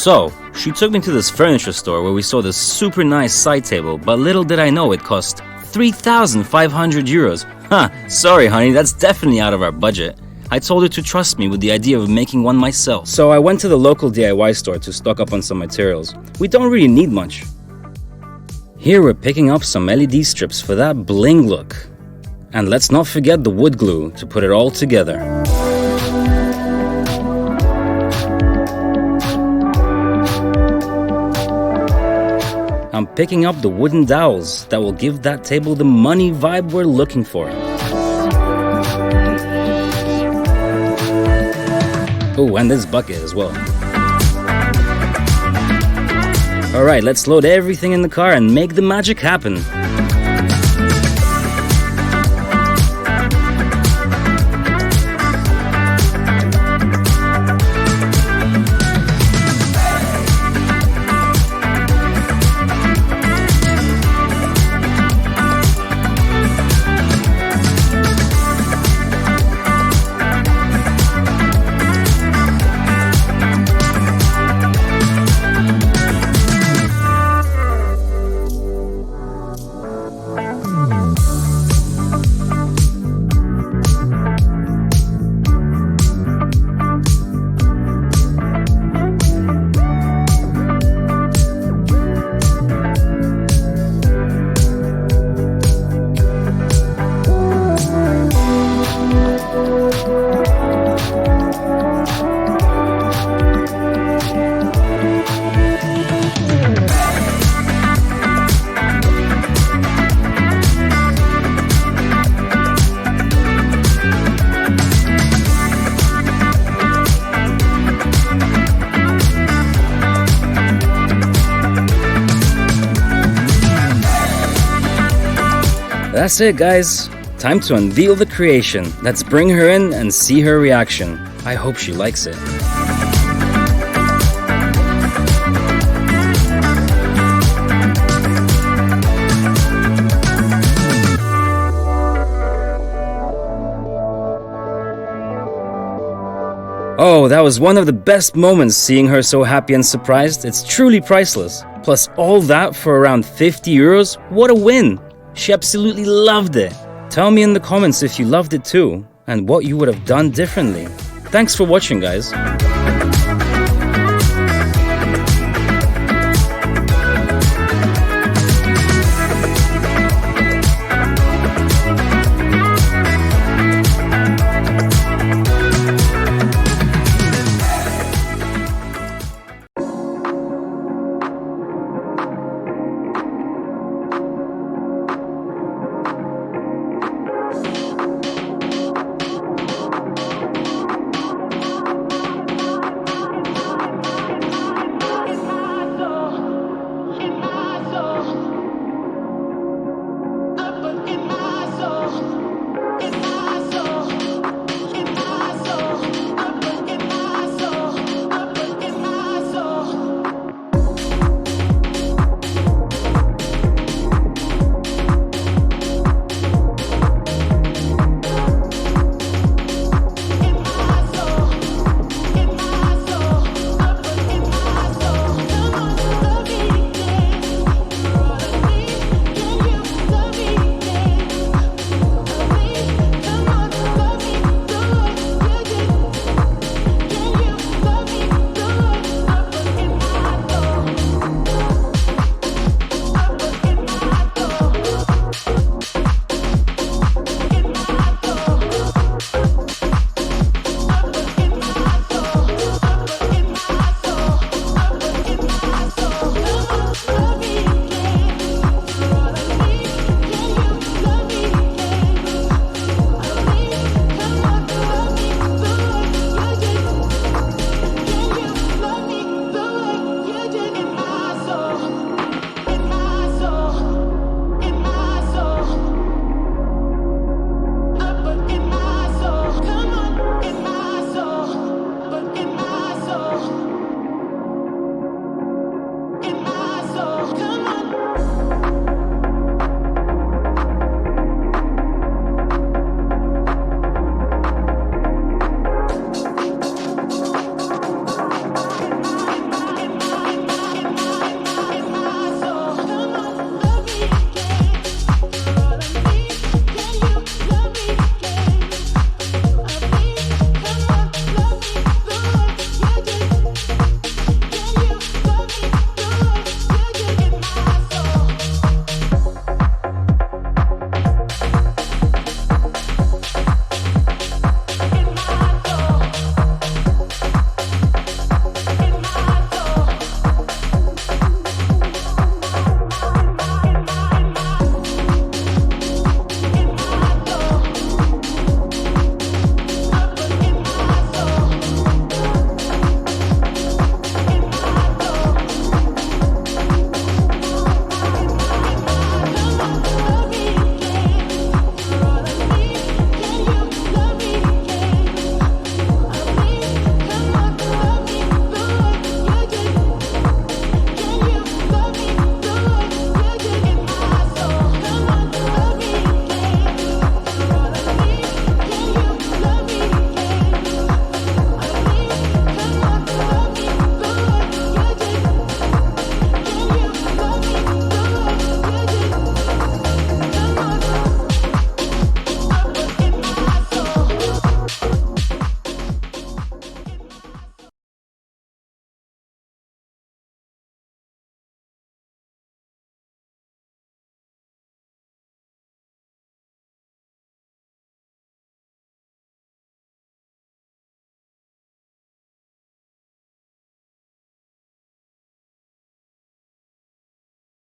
So, she took me to this furniture store where we saw this super nice side table, but little did I know it cost 3,500 euros. Sorry honey, that's definitely out of our budget. I told her to trust me with the idea of making one myself. So I went to the local DIY store to stock up on some materials. We don't really need much. Here we're picking up some LED strips for that bling look. And let's not forget the wood glue to put it all together. I'm picking up the wooden dowels that will give that table the money vibe we're looking for. Oh, and this bucket as well. Alright, let's load everything in the car and make the magic happen. That's it, guys. Time to unveil the creation. Let's bring her in and see her reaction. I hope she likes it. Oh, that was one of the best moments, seeing her so happy and surprised. It's truly priceless. Plus all that for around 50 euros. What a win! She absolutely loved it. Tell me in the comments if you loved it too, and what you would have done differently. Thanks for watching, guys.